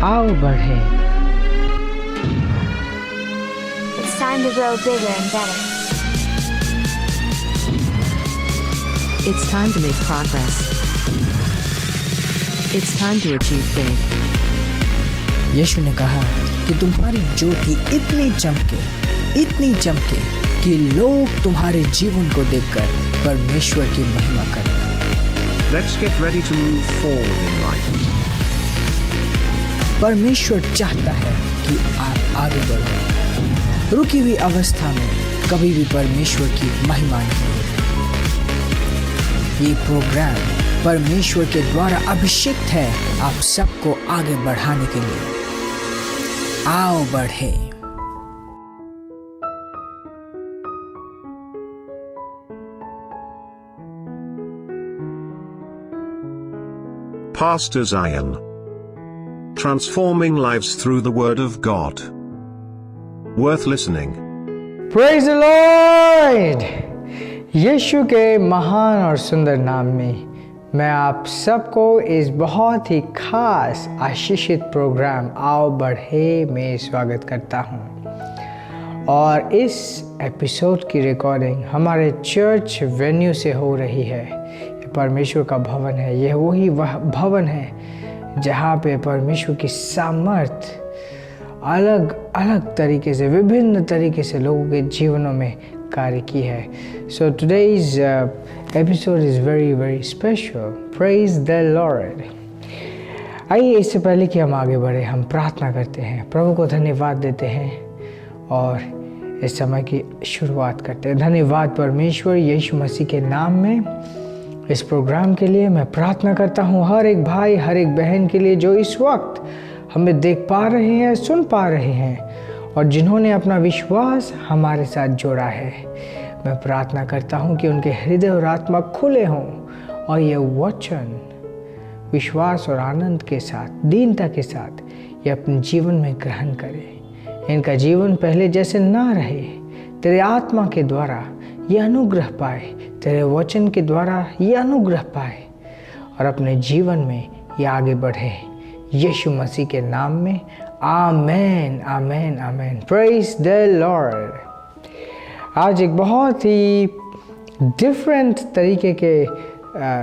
आओ बढ़े। It's time to grow bigger and better. It's time to make progress. It's time to achieve big. यीशु ने कहा कि तुम्हारी ज्योति इतनी चमके कि लोग तुम्हारे जीवन को देखकर परमेश्वर की महिमा करें। Let's get ready to move forward in life. परमेश्वर चाहता है कि आप आगे बढ़ो। रुकी हुई अवस्था में कभी भी परमेश्वर की महिमा नहीं होती। ये प्रोग्राम परमेश्वर के द्वारा अभिषिक्त है आप सबको आगे बढ़ाने के लिए। आओ बढ़े। Pastor Zion. Transforming lives through the Word of God. Worth listening. Praise the Lord! यीशु के महान और सुंदर नाम में मैं आप सबको इस बहुत ही खास आशीषित प्रोग्राम आओ बढ़े में स्वागत करता हूं। और इस एपिसोड की रिकॉर्डिंग हमारे चर्च वेन्यू से हो रही है। ये परमेश्वर का भवन है। यह वही वह भवन है जहाँ पे परमेश्वर की सामर्थ अलग अलग तरीके से, विभिन्न तरीके से लोगों के जीवनों में कार्य की है। So today's episode is very very special. Praise the Lord. आइए इससे पहले कि हम आगे बढ़े हम प्रार्थना करते हैं, प्रभु को धन्यवाद देते हैं और इस समय की शुरुआत करते हैं। धन्यवाद परमेश्वर यीशु मसीह के नाम में इस प्रोग्राम के लिए मैं प्रार्थना करता हूँ हर एक भाई हर एक बहन के लिए जो इस वक्त हमें देख पा रहे हैं, सुन पा रहे हैं और जिन्होंने अपना विश्वास हमारे साथ जोड़ा है। मैं प्रार्थना करता हूँ कि उनके हृदय और आत्मा खुले हों और ये वचन विश्वास और आनंद के साथ, दीनता के साथ ये अपने जीवन में ग्रहण करें। इनका जीवन पहले जैसे ना रहे, तेरे आत्मा के द्वारा ये अनुग्रह पाए, तेरे वचन के द्वारा ये अनुग्रह पाए और अपने जीवन में ये आगे बढ़े। यीशु मसीह के नाम में amen amen amen. Praise the Lord. आज एक बहुत ही डिफरेंट तरीके के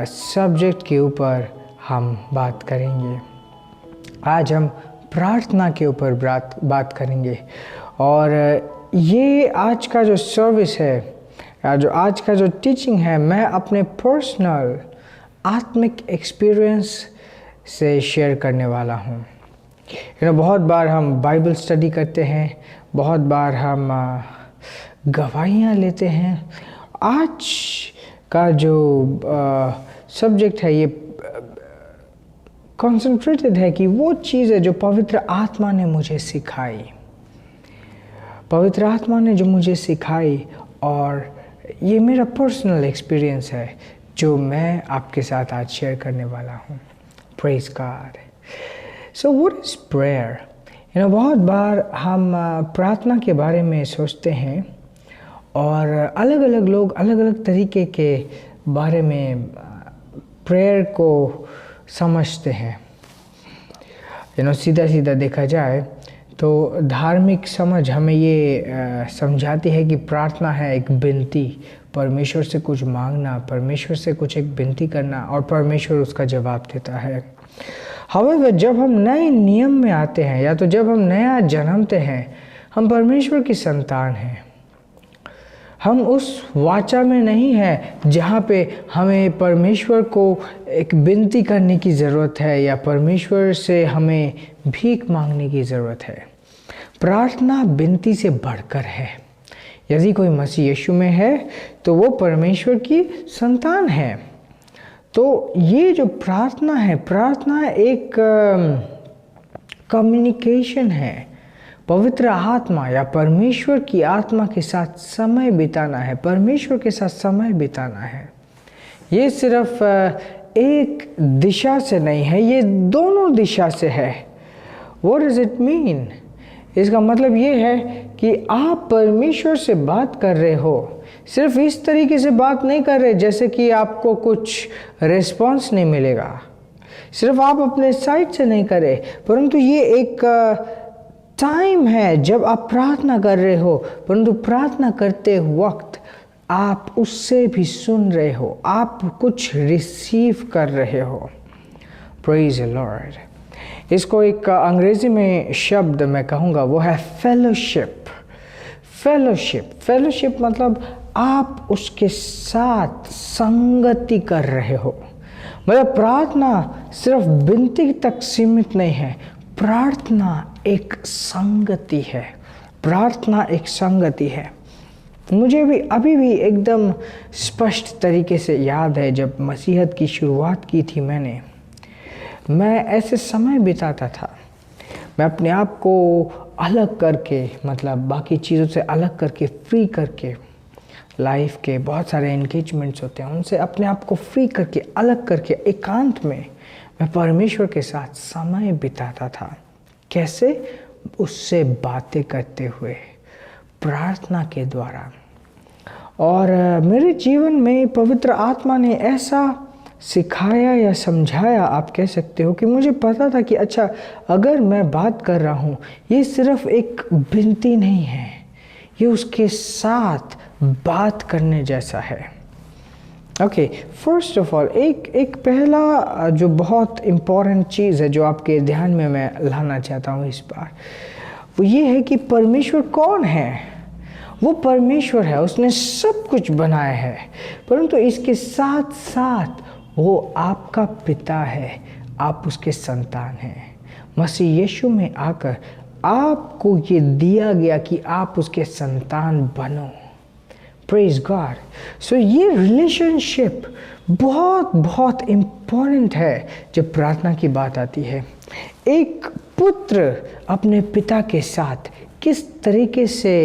सब्जेक्ट के ऊपर हम बात करेंगे। आज हम प्रार्थना के ऊपर बात करेंगे और ये आज का जो सर्विस है, जो आज का जो टीचिंग है, मैं अपने पर्सनल आत्मिक एक्सपीरियंस से शेयर करने वाला हूँ। बहुत बार हम बाइबल स्टडी करते हैं, बहुत बार हम गवाहियाँ लेते हैं। आज का जो सब्जेक्ट है ये कंसंट्रेटेड है कि वो चीज़ है जो पवित्र आत्मा ने मुझे सिखाई, पवित्र आत्मा ने जो मुझे सिखाई और ये मेरा पर्सनल एक्सपीरियंस है जो मैं आपके साथ आज शेयर करने वाला हूँ। Praise God. So what is prayer? बहुत बार हम प्रार्थना के बारे में सोचते हैं और अलग अलग लोग अलग अलग तरीके के बारे में प्रेयर को समझते हैं। सीधा सीधा देखा जाए तो धार्मिक समझ हमें ये समझाती है कि प्रार्थना है एक विनती, परमेश्वर से कुछ मांगना, परमेश्वर से कुछ एक विनती करना और परमेश्वर उसका जवाब देता है। However, जब हम नए नियम में आते हैं या तो जब हम नया जन्मते हैं, हम परमेश्वर की संतान हैं। हम उस वाचा में नहीं हैं जहाँ पे हमें परमेश्वर को एक विनती करने की ज़रूरत है या परमेश्वर से हमें भीख मांगने की ज़रूरत है। प्रार्थना विनती से बढ़कर है। यदि कोई मसीह यीशु में है तो वो परमेश्वर की संतान है। तो ये जो प्रार्थना है, प्रार्थना एक कम्युनिकेशन है। पवित्र आत्मा या परमेश्वर की आत्मा के साथ समय बिताना है, परमेश्वर के साथ समय बिताना है। ये सिर्फ एक दिशा से नहीं है, ये दोनों दिशा से है। What does it mean? इसका मतलब ये है कि आप परमेश्वर से बात कर रहे हो, सिर्फ इस तरीके से बात नहीं कर रहे जैसे कि आपको कुछ रिस्पॉन्स नहीं मिलेगा, सिर्फ आप अपने साइड से नहीं करें, परंतु ये एक टाइम है जब आप प्रार्थना कर रहे हो, परंतु प्रार्थना करते वक्त आप उससे भी सुन रहे हो, आप कुछ रिसीव कर रहे हो। Praise the Lord. इसको एक अंग्रेजी में शब्द मैं कहूँगा, वो है फेलोशिप। फेलोशिप मतलब आप उसके साथ संगति कर रहे हो। मतलब प्रार्थना सिर्फ विनती तक सीमित नहीं है, प्रार्थना एक संगति है। प्रार्थना एक संगति है। मुझे भी अभी भी एकदम स्पष्ट तरीके से याद है, जब मसीहत की शुरुआत की थी मैं ऐसे समय बिताता था। मैं अपने आप को अलग करके, मतलब बाकी चीज़ों से अलग करके, फ्री करके, लाइफ के बहुत सारे एंगेजमेंट्स होते हैं उनसे अपने आप को फ्री करके, अलग करके, एकांत में मैं परमेश्वर के साथ समय बिताता था। कैसे? उससे बातें करते हुए, प्रार्थना के द्वारा। और मेरे जीवन में पवित्र आत्मा ने ऐसा सिखाया या समझाया, आप कह सकते हो, कि मुझे पता था कि अच्छा, अगर मैं बात कर रहा हूँ, ये सिर्फ एक विनती नहीं है, ये उसके साथ बात करने जैसा है। ओके, फर्स्ट ऑफ ऑल एक पहला जो बहुत इम्पोर्टेंट चीज़ है जो आपके ध्यान में मैं लाना चाहता हूँ इस बार, वो ये है कि परमेश्वर कौन है। वो परमेश्वर है, उसने सब कुछ बनाया है, परंतु इसके साथ साथ वो आपका पिता है, आप उसके संतान हैं। मसीह यीशु में आकर आपको ये दिया गया कि आप उसके संतान बनो। Praise God. सो ये रिलेशनशिप बहुत बहुत इम्पोर्टेंट है जब प्रार्थना की बात आती है। एक पुत्र अपने पिता के साथ किस तरीके से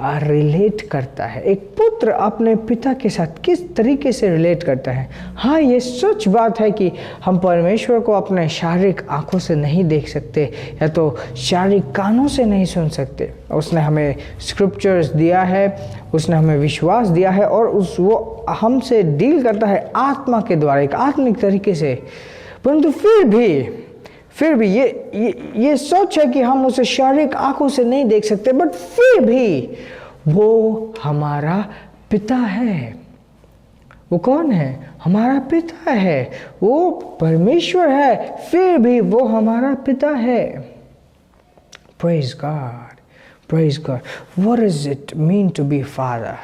रिलेट करता है, एक पुत्र अपने पिता के साथ किस तरीके से रिलेट करता है। हाँ, ये सच बात है कि हम परमेश्वर को अपने शारीरिक आंखों से नहीं देख सकते या तो शारीरिक कानों से नहीं सुन सकते। उसने हमें स्क्रिप्चर्स दिया है, उसने हमें विश्वास दिया है, और वो हमसे डील करता है आत्मा के द्वारा, एक आत्मिक तरीके से। परंतु फिर भी ये सोच है कि हम उसे शारीरिक आंखों से नहीं देख सकते, बट फिर भी वो हमारा पिता है। वो कौन है? हमारा पिता है। वो परमेश्वर है, फिर भी वो हमारा पिता है। Praise God, praise God. What does it mean to be father?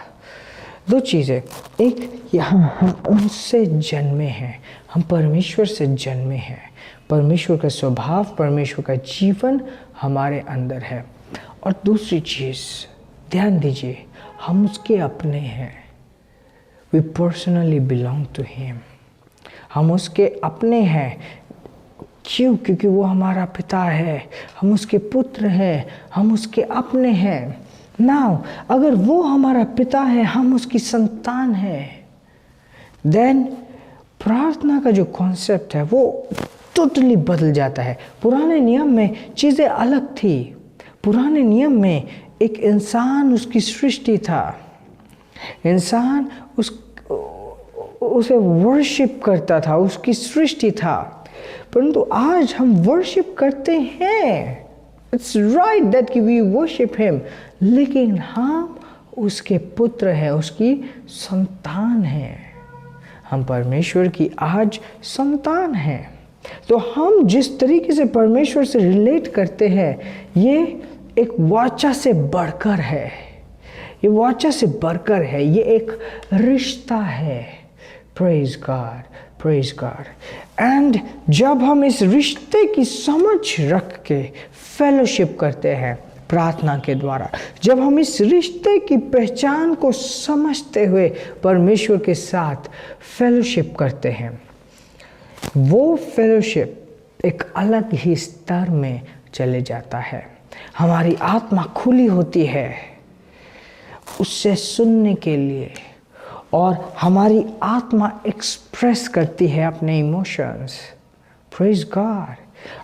दो चीज़ें, एक हम उनसे जन्मे हैं, हम परमेश्वर से जन्मे हैं, परमेश्वर का स्वभाव, परमेश्वर का जीवन हमारे अंदर है। और दूसरी चीज़, ध्यान दीजिए, हम उसके अपने हैं। We personally belong to him. हम उसके अपने हैं। क्यों? क्योंकि वो हमारा पिता है, हम उसके पुत्र हैं, हम उसके अपने हैं। नाउ अगर वो हमारा पिता है, हम उसकी संतान हैं, देन प्रार्थना का जो कॉन्सेप्ट है वो टोटली बदल जाता है। पुराने नियम में चीज़ें अलग थी। पुराने नियम में एक इंसान उसकी सृष्टि था, इंसान उसे वर्शिप करता था, उसकी सृष्टि था। परंतु आज हम वर्शिप करते हैं, इट्स राइट दैट कि वी वर्शिप हिम, लेकिन हम उसके पुत्र हैं, उसकी संतान हैं। हम परमेश्वर की आज संतान हैं। तो हम जिस तरीके से परमेश्वर से रिलेट करते हैं, ये एक वाचा से बढ़कर है, ये वाचा से बढ़कर है, ये एक रिश्ता है। Praise God, praise God. And जब हम इस रिश्ते की समझ रख के फेलोशिप करते हैं प्रार्थना के द्वारा, जब हम इस रिश्ते की पहचान को समझते हुए परमेश्वर के साथ फेलोशिप करते हैं, वो फेलोशिप एक अलग ही स्तर में चले जाता है। हमारी आत्मा खुली होती है उससे सुनने के लिए, और हमारी आत्मा एक्सप्रेस करती है अपने इमोशंस। Praise God.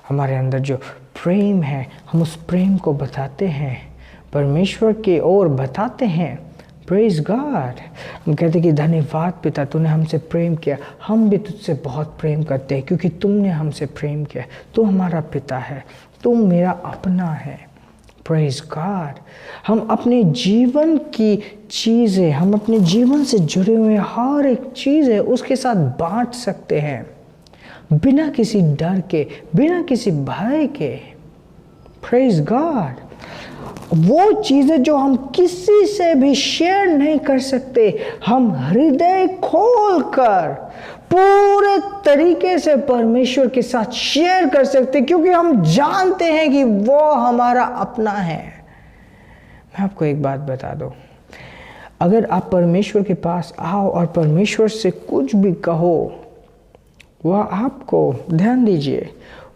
हमारे अंदर जो प्रेम है, हम उस प्रेम को बताते हैं, परमेश्वर की ओर बताते हैं, प्रेज गॉड। हम कहते कि धन्यवाद पिता, तूने हमसे प्रेम किया। हम भी तुझसे बहुत प्रेम करते हैं क्योंकि तुमने हमसे प्रेम किया। तू हमारा पिता है, तू मेरा अपना है। Praise God. हम अपने जीवन की चीज़ें, हम अपने जीवन से जुड़े हुए हर एक चीज़ें उसके साथ बांट सकते हैं, बिना किसी डर के, बिना किसी भय के। Praise God. वो चीज़ें जो हम किसी से भी शेयर नहीं कर सकते, हम हृदय खोलकर पूरे तरीके से परमेश्वर के साथ शेयर कर सकते, क्योंकि हम जानते हैं कि वो हमारा अपना है। मैं आपको एक बात बता दूं, अगर आप परमेश्वर के पास आओ और परमेश्वर से कुछ भी कहो, वह आपको, ध्यान दीजिए,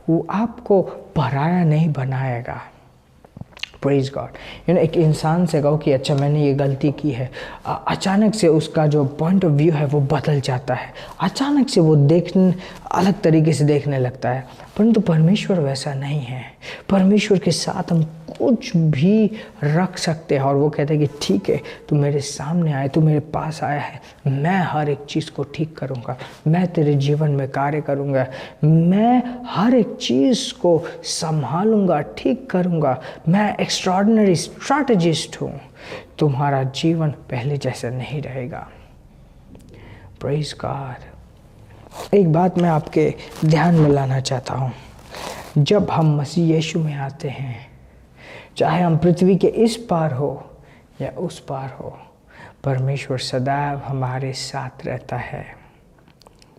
वो आपको पराया नहीं बनाएगा। Praise God. एक इंसान से कहो कि अच्छा मैंने ये गलती की है, अचानक से उसका जो पॉइंट ऑफ व्यू है वो बदल जाता है, अचानक से वो देखने अलग तरीके से देखने लगता है। परंतु परमेश्वर वैसा नहीं है। परमेश्वर के साथ हम कुछ भी रख सकते हैं और वो कहते हैं कि ठीक है, तू मेरे सामने आए, तू मेरे पास आया है, मैं हर एक चीज़ को ठीक करूँगा, मैं तेरे जीवन में कार्य करूँगा, मैं हर एक चीज़ को संभालूँगा, ठीक करूँगा, मैं एक्स्ट्रॉर्डिनरी स्ट्रैटेजिस्ट हूँ। तुम्हारा जीवन पहले जैसा नहीं रहेगा। Praise God. एक बात मैं आपके ध्यान में लाना चाहता हूँ, जब हम मसीह यीशु में आते हैं, चाहे हम पृथ्वी के इस पार हो या उस पार हो, परमेश्वर सदैव हमारे साथ रहता है।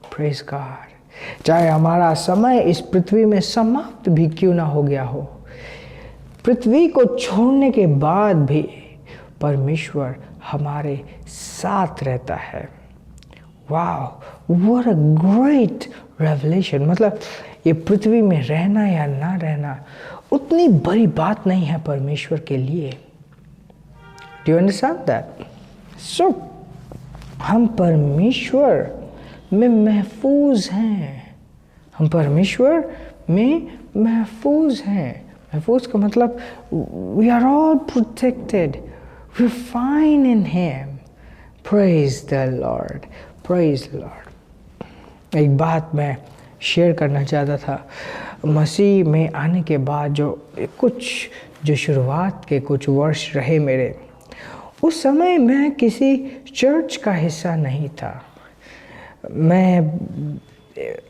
Praise God. चाहे हमारा समय इस पृथ्वी में समाप्त भी क्यों ना हो गया हो, पृथ्वी को छोड़ने के बाद भी परमेश्वर हमारे साथ रहता है। वाह, व्हाट अ ग्रेट रेवलेशन। मतलब ये पृथ्वी में रहना या ना रहना उतनी बड़ी बात नहीं है परमेश्वर के लिए। Do you understand that? So हम परमेश्वर में महफूज हैं, हम परमेश्वर में महफूज हैं। महफूज का मतलब we are all protected, we are fine in him. Praise the Lord, praise the Lord. एक बात मैं शेयर करना चाहता था, मसीह में आने के बाद जो शुरुआत के कुछ वर्ष रहे मेरे, उस समय मैं किसी चर्च का हिस्सा नहीं था। मैं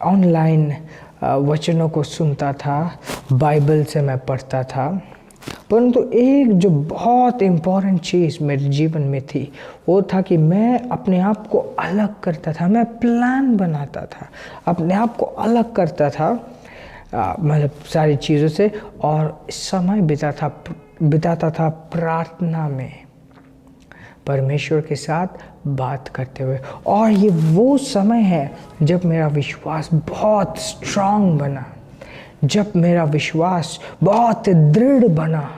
ऑनलाइन वचनों को सुनता था, बाइबल से मैं पढ़ता था, परंतु एक जो बहुत इम्पॉर्टेंट चीज़ मेरे जीवन में थी वो था कि मैं अपने आप को अलग करता था। मैं प्लान बनाता था, अपने आप को अलग करता था, मतलब सारी चीज़ों से, और समय बिताता था प्रार्थना में, परमेश्वर के साथ बात करते हुए। और ये वो समय है जब मेरा विश्वास बहुत स्ट्रांग बना, जब मेरा विश्वास बहुत दृढ़ बना।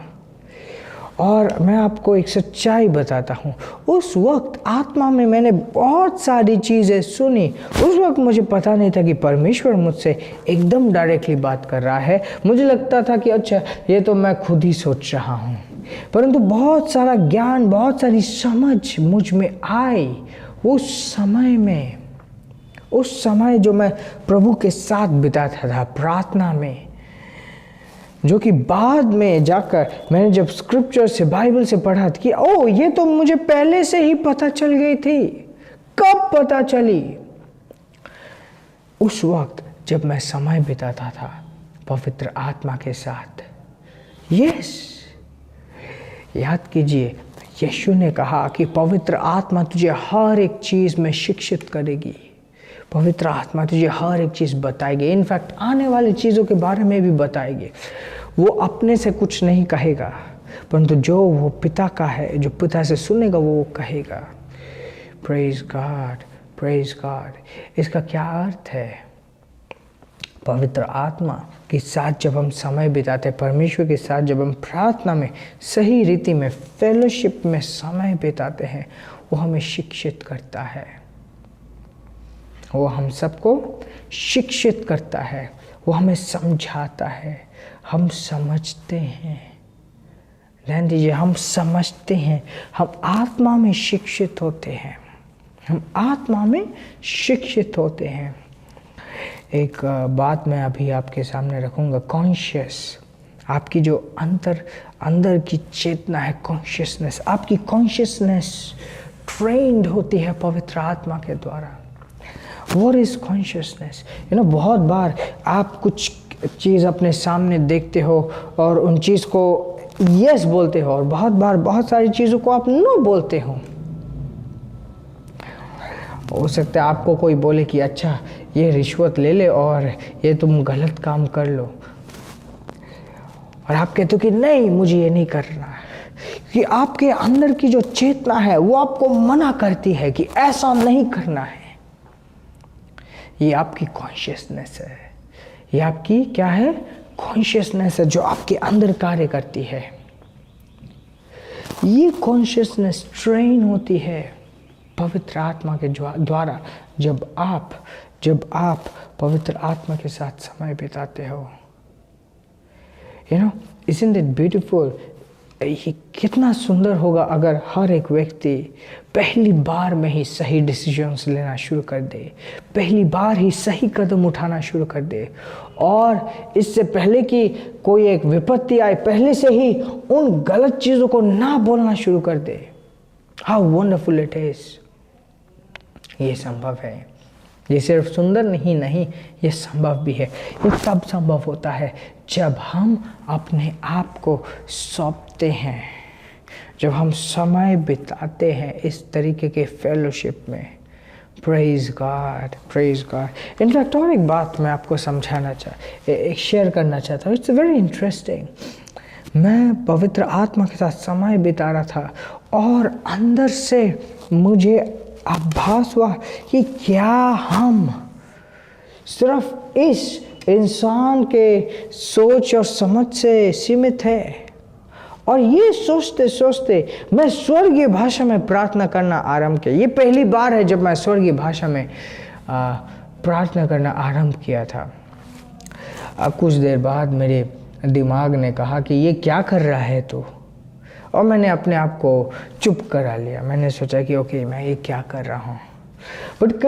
और मैं आपको एक सच्चाई बताता हूँ, उस वक्त आत्मा में मैंने बहुत सारी चीज़ें सुनी। उस वक्त मुझे पता नहीं था कि परमेश्वर मुझसे एकदम डायरेक्टली बात कर रहा है। मुझे लगता था कि अच्छा ये तो मैं खुद ही सोच रहा हूँ, परंतु बहुत सारा ज्ञान, बहुत सारी समझ मुझ में आई उस समय जो मैं प्रभु के साथ बिताता था प्रार्थना में, जो कि बाद में जाकर मैंने जब स्क्रिप्चर से, बाइबल से पढ़ा कि ओ ये तो मुझे पहले से ही पता चल गई थी। कब पता चली? उस वक्त जब मैं समय बिताता था पवित्र आत्मा के साथ। यस, याद कीजिए, यीशु ने कहा कि पवित्र आत्मा तुझे हर एक चीज़ में शिक्षित करेगी, पवित्र आत्मा तुझे हर एक चीज़ बताएगी, इनफैक्ट आने वाली चीज़ों के बारे में भी बताएगी। वो अपने से कुछ नहीं कहेगा, परंतु जो वो पिता का है, जो पिता से सुनेगा वो कहेगा। Praise God, praise God. इसका क्या अर्थ है? पवित्र आत्मा के साथ जब हम समय बिताते हैं, परमेश्वर के साथ जब हम प्रार्थना में सही रीति में फेलोशिप में समय बिताते हैं, वो हमें शिक्षित करता है, वो हम सबको शिक्षित करता है, वो हमें समझाता है, हम समझते हैं। ध्यान दीजिए, हम समझते हैं, हम आत्मा में शिक्षित होते हैं, हम आत्मा में शिक्षित होते हैं। एक बात मैं अभी आपके सामने रखूंगा, कॉन्शियस, आपकी जो अंदर की चेतना है, कॉन्शियसनेस, आपकी कॉन्शियसनेस ट्रेंड होती है पवित्र आत्मा के द्वारा। What is consciousness? बहुत बार आप कुछ चीज़ अपने सामने देखते हो और उन चीज़ को यस बोलते हो, और बहुत बार बहुत सारी चीज़ों को आप नो बोलते हो। हो सकता है आपको कोई बोले कि अच्छा ये रिश्वत ले ले और ये तुम गलत काम कर लो, और आप कहते हो कि नहीं, मुझे ये नहीं करना है, कि आपके अंदर की जो चेतना है वो आपको मना करती है कि ऐसा नहीं करना है। ये आपकी कॉन्शियसनेस है, ये आपकी क्या है, कॉन्शियसनेस है, जो आपके अंदर कार्य करती है। ये कॉन्शियसनेस ट्रेन होती है पवित्र आत्मा के द्वारा जब आप पवित्र आत्मा के साथ समय बिताते हो। isn't it beautiful? ये कितना सुंदर होगा अगर हर एक व्यक्ति पहली बार में ही सही डिसीजंस लेना शुरू कर दे, पहली बार ही सही कदम उठाना शुरू कर दे, और इससे पहले कि कोई एक विपत्ति आए पहले से ही उन गलत चीज़ों को ना बोलना शुरू कर दे। How wonderful it is. ये संभव है, ये सिर्फ सुंदर नहीं, ये संभव भी है। ये तब संभव होता है जब हम अपने आप को सौंपते हैं, जब हम समय बिताते हैं इस तरीके के फेलोशिप में। Praise God, praise God. In fact और एक बात मैं आपको समझाना शेयर करना चाहता हूँ। It's very interesting. मैं पवित्र आत्मा के साथ समय बिता रहा था और अंदर से मुझे आभास हुआ कि क्या हम सिर्फ इस इंसान के सोच और समझ से सीमित है। और ये सोचते सोचते मैं स्वर्गीय भाषा में प्रार्थना करना आरंभ किया। ये पहली बार है जब मैं स्वर्गीय भाषा में प्रार्थना करना आरंभ किया था। कुछ देर बाद मेरे दिमाग ने कहा कि ये क्या कर रहा है तू, और मैंने अपने आप को चुप करा लिया। मैंने सोचा कि ओके, मैं ये क्या कर रहा हूँ। बट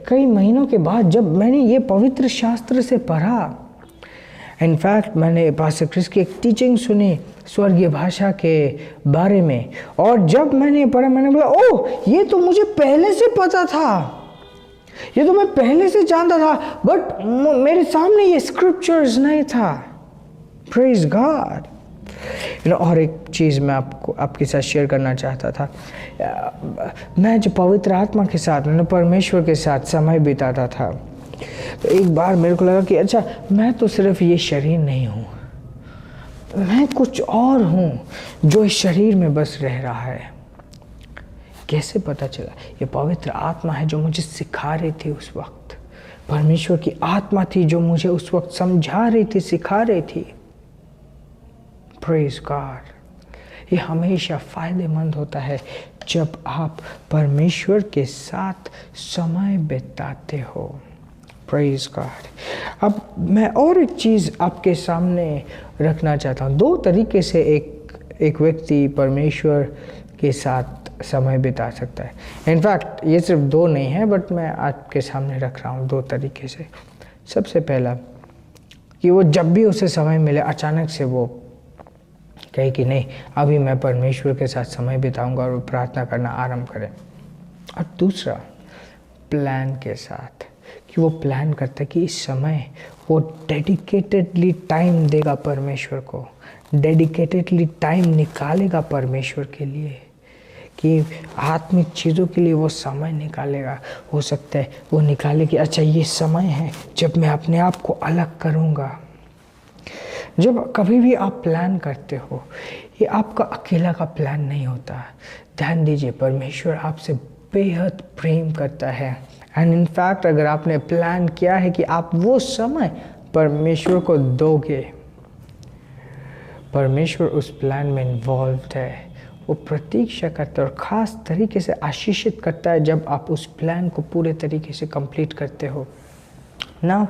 कई महीनों के बाद जब मैंने ये पवित्र शास्त्र से पढ़ा, इनफैक्ट मैंने पास्टर क्रिस की एक टीचिंग सुनी स्वर्गीय भाषा के बारे में, और जब मैंने पढ़ा मैंने बोला ओह, ये तो मुझे पहले से पता था, ये तो मैं पहले से जानता था, बट मेरे सामने ये स्क्रिप्चर्स नहीं था। Praise God. और एक चीज़ मैं आपके साथ शेयर करना चाहता था। मैं जब पवित्र आत्मा के साथ, परमेश्वर के साथ समय बिताता था, तो एक बार मेरे को लगा कि अच्छा, मैं तो सिर्फ ये शरीर नहीं हूँ, मैं कुछ और हूँ जो इस शरीर में बस रह रहा है। कैसे पता चला? ये पवित्र आत्मा है जो मुझे सिखा रही थी उस वक्त। परमेश्वर की आत्मा थी जो मुझे उस वक्त समझा रही थी, सिखा रही थी। Praise God. ये हमेशा फ़ायदेमंद होता है जब आप परमेश्वर के साथ समय बिताते हो। Praise God. अब मैं और एक चीज़ आपके सामने रखना चाहता हूँ। दो तरीके से एक व्यक्ति परमेश्वर के साथ समय बिता सकता है। इनफैक्ट ये सिर्फ दो नहीं है, बट मैं आपके सामने रख रहा हूँ दो तरीके से। सबसे पहला कि वो जब भी उसे समय मिले अचानक से वो कहे कि नहीं, अभी मैं परमेश्वर के साथ समय बिताऊंगा, और वो प्रार्थना करना आरंभ करें। और दूसरा प्लान के साथ, कि वो प्लान करता है कि इस समय वो डेडिकेटेडली टाइम देगा परमेश्वर को, डेडिकेटेडली टाइम निकालेगा परमेश्वर के लिए, कि आत्मिक चीज़ों के लिए वो समय निकालेगा। हो सकता है वो निकाले कि अच्छा, ये समय है जब मैं अपने आप को अलग करूँगा। जब कभी भी आप प्लान करते हो, ये आपका अकेला का प्लान नहीं होता। ध्यान दीजिए, परमेश्वर आपसे बेहद प्रेम करता है। एंड इनफैक्ट अगर आपने प्लान किया है कि आप वो समय परमेश्वर को दोगे, परमेश्वर उस प्लान में इन्वॉल्व्ड है। वो प्रतीक्षा करता है और ख़ास तरीके से आशीषित करता है जब आप उस प्लान को पूरे तरीके से कंप्लीट करते हो। Now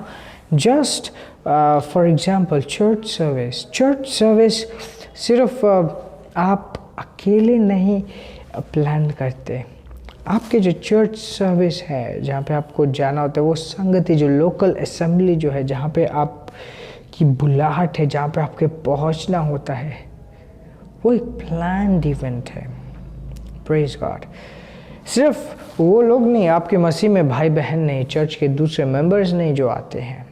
just for example church service सिर्फ आप अकेले नहीं प्लान करते। आपके जो चर्च सर्विस है जहाँ पे आपको जाना होता है, वो संगति जो लोकल असेंबली जो है जहाँ पे आप की बुलाहट है, जहाँ पे आपके पहुँचना होता है, वो एक प्लान्ड इवेंट है। Praise God. सिर्फ वो लोग नहीं, आपके मसीह में भाई बहन नहीं, चर्च के दूसरे मेंबर्स नहीं जो आते हैं,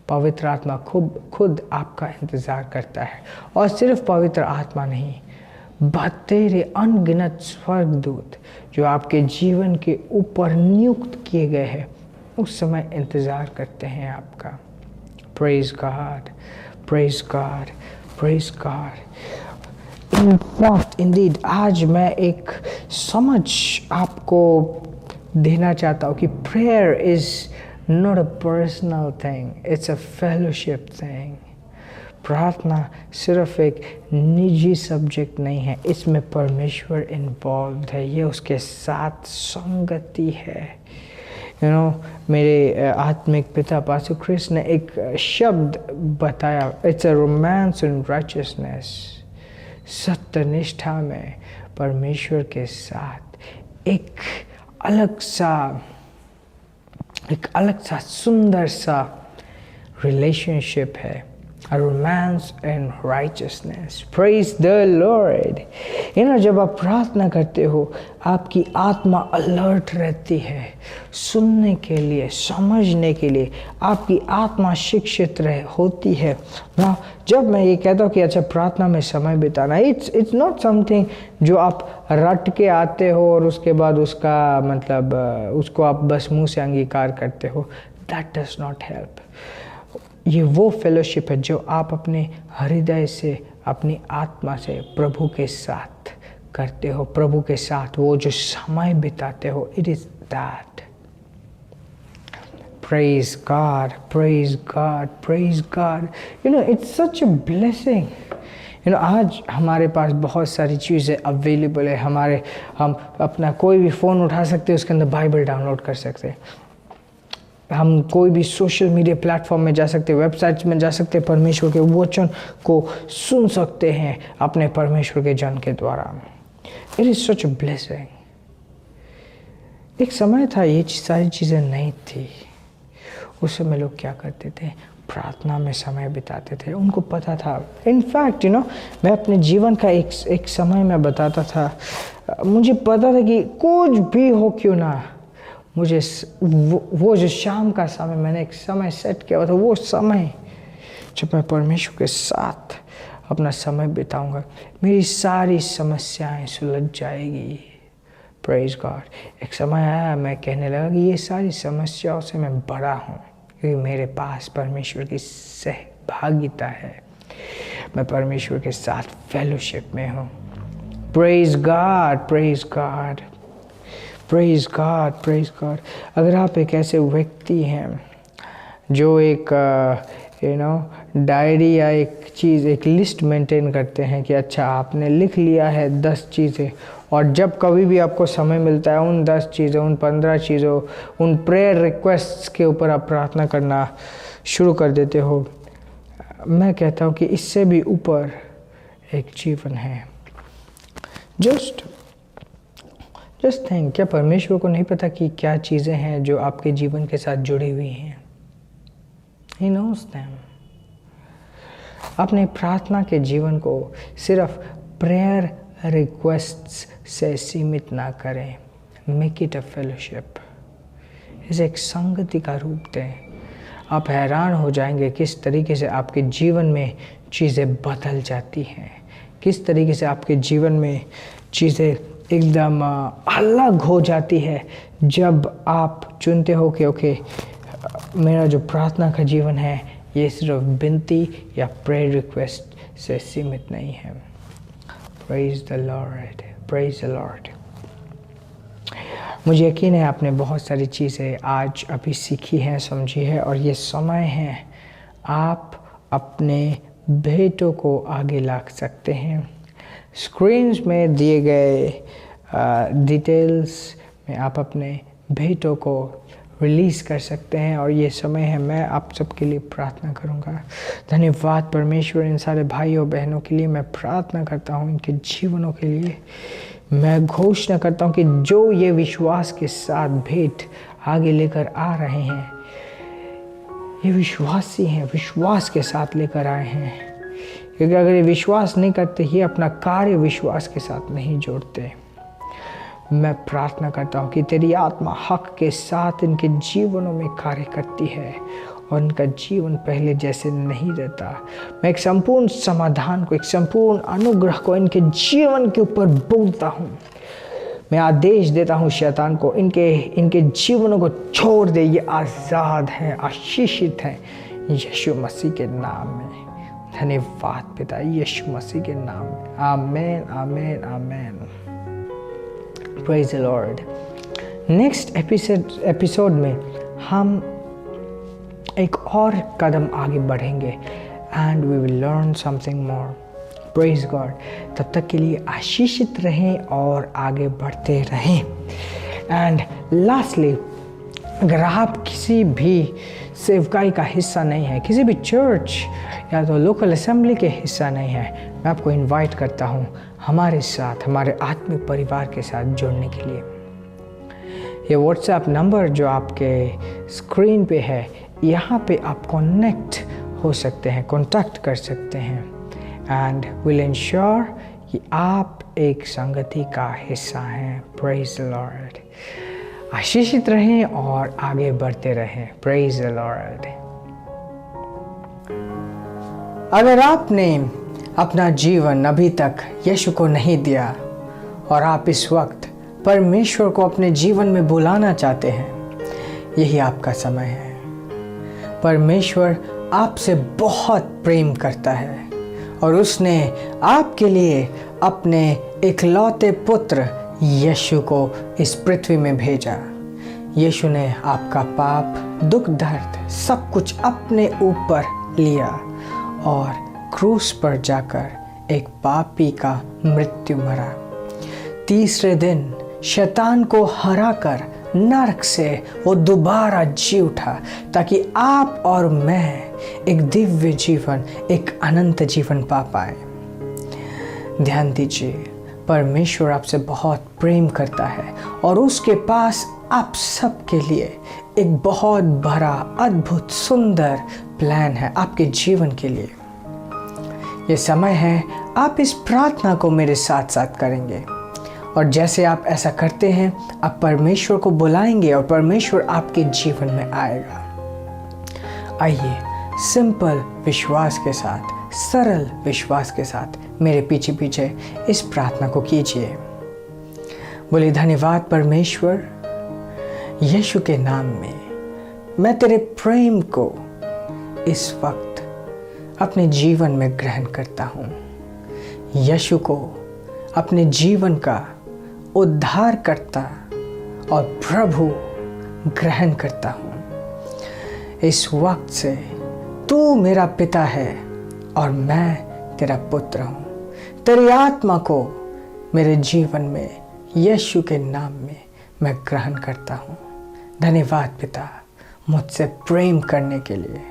पवित्र आत्मा खुद आपका इंतज़ार करता है। और सिर्फ पवित्र आत्मा नहीं, बतेरे अनगिनत स्वर्गदूत जो आपके जीवन के ऊपर नियुक्त किए गए हैं, उस समय इंतज़ार करते हैं आपका। Praise God, praise God, praise God. In fact Indeed आज मैं एक समझ आपको देना चाहता हूँ कि prayer is not a personal thing, it's a fellowship thing. प्रार्थना सिर्फ एक निजी सब्जेक्ट नहीं है, इसमें परमेश्वर इन्वॉल्व है, ये उसके साथ संगति है। मेरे आत्मिक पिता पास्टर क्रिस ने एक शब्द बताया, it's a romance in righteousness. सत्यनिष्ठा में परमेश्वर के साथ एक अलग सा सुंदर सा रिलेशनशिप है। A romance in righteousness. Praise the Lord. जब आप प्रार्थना करते हो, आपकी आत्मा अलर्ट रहती है सुनने के लिए, समझने के लिए। आपकी आत्मा शिक्षित होती है ना। जब मैं ये कहता हूँ कि अच्छा प्रार्थना में समय बिताना, इट्स नॉट समथिंग जो आप रट के आते हो और उसके बाद उसका मतलब उसको आप बस मुंह से अंगीकार करते हो। That does not help. ये वो फेलोशिप है जो आप अपने हृदय से, अपनी आत्मा से प्रभु के साथ करते हो, प्रभु के साथ वो जो समय बिताते हो। It is that. Praise God, praise God, praise God. It's such a blessing. आज हमारे पास बहुत सारी चीज़ें अवेलेबल है। हम अपना कोई भी फ़ोन उठा सकते हैं, उसके अंदर बाइबल डाउनलोड कर सकते हैं। हम कोई भी सोशल मीडिया प्लेटफॉर्म में जा सकते हैं, वेबसाइट्स में जा सकते हैं, परमेश्वर के वचन को सुन सकते हैं अपने परमेश्वर के जन के द्वारा। It is such a blessing. एक समय था ये सारी चीज़ें नहीं थी। उस समय लोग क्या करते थे? प्रार्थना में समय बिताते थे। उनको पता था। इनफैक्ट मैं अपने जीवन का एक समय में बताता था, मुझे पता था कि कुछ भी हो क्यों ना, मुझे वो जो शाम का समय मैंने एक समय सेट किया हुआ था, वो समय जब मैं परमेश्वर के साथ अपना समय बिताऊंगा, मेरी सारी समस्याएं सुलझ जाएगी। Praise God. एक समय आया, मैं कहने लगा कि ये सारी समस्याओं से मैं बड़ा हूँ, क्योंकि मेरे पास परमेश्वर की सहभागिता है। मैं परमेश्वर के साथ फेलोशिप में हूँ। Praise God, praise God, praise God, praise God. अगर आप एक ऐसे व्यक्ति हैं जो एक डायरी या एक लिस्ट मेंटेन करते हैं कि अच्छा आपने लिख लिया है 10 चीज़ें, और जब कभी भी आपको समय मिलता है उन 10 चीज़ों, उन 15 चीज़ों, उन प्रेयर रिक्वेस्ट्स के ऊपर आप प्रार्थना करना शुरू कर देते हो, मैं कहता हूँ कि इससे भी ऊपर एक जीवन है। जस्ट थिंक, क्या परमेश्वर को नहीं पता कि क्या चीज़ें हैं जो आपके जीवन के साथ जुड़ी हुई हैं? He knows them. अपने प्रार्थना के जीवन को सिर्फ प्रेयर रिक्वेस्ट्स से सीमित ना करें। Make it a fellowship. इसे एक संगति का रूप दें। आप हैरान हो जाएंगे किस तरीके से आपके जीवन में चीज़ें बदल जाती हैं, किस तरीके से आपके जीवन में चीज़ें एकदम अलग हो जाती है जब आप चुनते हो कि ओके, मेरा जो प्रार्थना का जीवन है ये सिर्फ विनती या प्रेयर रिक्वेस्ट से सीमित नहीं है। Praise the Lord, praise the Lord. मुझे यकीन है आपने बहुत सारी चीज़ें आज अभी सीखी हैं, समझी है, और ये समय है आप अपने भेंटों को आगे ला सकते हैं। स्क्रीन्स में दिए गए डिटेल्स में आप अपने भेंटों को रिलीज़ कर सकते हैं। और ये समय है, मैं आप सबके लिए प्रार्थना करूँगा। धन्यवाद परमेश्वर, इन सारे भाइयों बहनों के लिए मैं प्रार्थना करता हूँ, इनके जीवनों के लिए मैं घोषणा करता हूँ कि जो ये विश्वास के साथ भेंट आगे लेकर आ रहे हैं, ये विश्वासी हैं, विश्वास के साथ लेकर आए हैं। क्योंकि अगर ये विश्वास नहीं करते, ये अपना कार्य विश्वास के साथ नहीं जोड़ते। मैं प्रार्थना करता हूँ कि तेरी आत्मा हक के साथ इनके जीवनों में कार्य करती है और इनका जीवन पहले जैसे नहीं रहता। मैं एक संपूर्ण समाधान को, एक संपूर्ण अनुग्रह को इनके जीवन के ऊपर बोलता हूँ। मैं आदेश देता हूँ शैतान को, इनके जीवनों को छोड़ दे। ये आज़ाद हैं, आशीषित हैं यीशु मसीह के नाम में। धन्यवाद पिता, यीशु मसीह के नाम में। Amen, amen, amen. Praise the Lord. Next episode में हम एक और कदम आगे बढ़ेंगे and we will learn something more. Praise God. तब तक के लिए आशीषित रहें और आगे बढ़ते रहें। एंड लास्टली, अगर आप किसी भी सेवकाई का हिस्सा नहीं है, किसी भी चर्च या तो लोकल असेंबली के हिस्सा नहीं है, मैं आपको इनवाइट करता हूँ हमारे साथ, हमारे आत्मिक परिवार के साथ जुड़ने के लिए। ये व्हाट्सएप नंबर जो आपके स्क्रीन पे है, यहाँ पे आप कनेक्ट हो सकते हैं, कॉन्टैक्ट कर सकते हैं एंड विल इंश्योर कि आप एक संगति का हिस्सा हैं। Praise the Lord. आशीषित रहें और आगे बढ़ते रहें। Praise the Lord. अगर आपने अपना जीवन अभी तक यीशु को नहीं दिया और आप इस वक्त परमेश्वर को अपने जीवन में बुलाना चाहते हैं, यही आपका समय है। परमेश्वर आपसे बहुत प्रेम करता है और उसने आपके लिए अपने इकलौते पुत्र यीशु को इस पृथ्वी में भेजा। यीशु ने आपका पाप, दुख, दर्द सब कुछ अपने ऊपर लिया और क्रूस पर जाकर एक पापी का मृत्यु मरा। तीसरे दिन शैतान को हराकर नरक से वो दोबारा जी उठा ताकि आप और मैं एक दिव्य जीवन, एक अनंत जीवन पा पाए। ध्यान दीजिए, परमेश्वर आपसे बहुत प्रेम करता है और उसके पास आप सबके लिए एक बहुत बड़ा, अद्भुत, सुंदर प्लान है आपके जीवन के लिए। ये समय है, आप इस प्रार्थना को मेरे साथ साथ करेंगे और जैसे आप ऐसा करते हैं, आप परमेश्वर को बुलाएंगे और परमेश्वर आपके जीवन में आएगा। आइए सिंपल विश्वास के साथ, सरल विश्वास के साथ मेरे पीछे पीछे इस प्रार्थना को कीजिए। बोलिए, धन्यवाद परमेश्वर, यीशु के नाम में मैं तेरे प्रेम को इस वक्त अपने जीवन में ग्रहण करता हूँ। यीशु को अपने जीवन का उद्धारकर्ता और प्रभु ग्रहण करता हूँ। इस वक्त से तू मेरा पिता है और मैं तेरा पुत्र हूँ। तेरी आत्मा को मेरे जीवन में यीशु के नाम में मैं ग्रहण करता हूँ। धन्यवाद पिता, मुझसे प्रेम करने के लिए,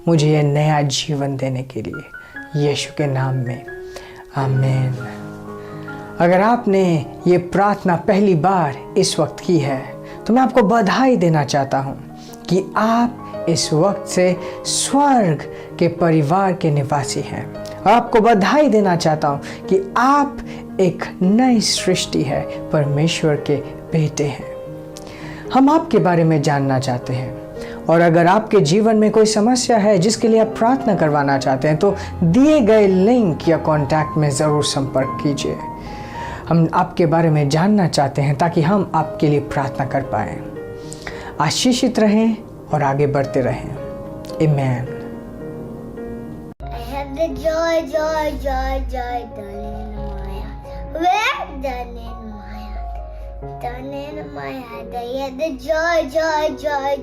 मुझे ये नया जीवन देने के लिए, यीशु के नाम में, आमीन। अगर आपने ये प्रार्थना पहली बार इस वक्त की है तो मैं आपको बधाई देना चाहता हूँ कि आप इस वक्त से स्वर्ग के परिवार के निवासी हैं। और आपको बधाई देना चाहता हूँ कि आप एक नई सृष्टि है, परमेश्वर के बेटे हैं। हम आपके बारे में जानना चाहते हैं और अगर आपके जीवन में कोई समस्या है जिसके लिए आप प्रार्थना करवाना चाहते हैं तो दिए गए लिंक या कॉन्टैक्ट में ज़रूर संपर्क कीजिए। हम आपके बारे में जानना चाहते हैं ताकि हम आपके लिए प्रार्थना कर पाएँ। आशीषित रहें और आगे बढ़ते रहें। आमीन। I have the joy done in my heart. Where? Done in my heart. Done in my heart. I have the joy done in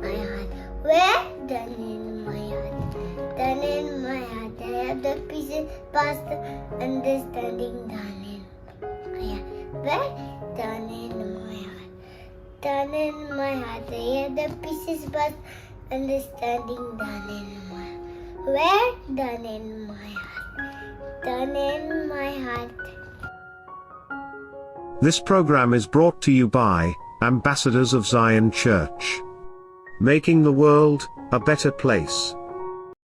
my heart. Where? Done in my heart. Done in my heart. I have the peace past understanding done in my heart. Where? Done in my heart. done in my heart. I hear the pieces but understanding done in my heart. Where? Done in my heart. Done in my heart. This program is brought to you by Ambassadors of Zion Church. Making the world a better place.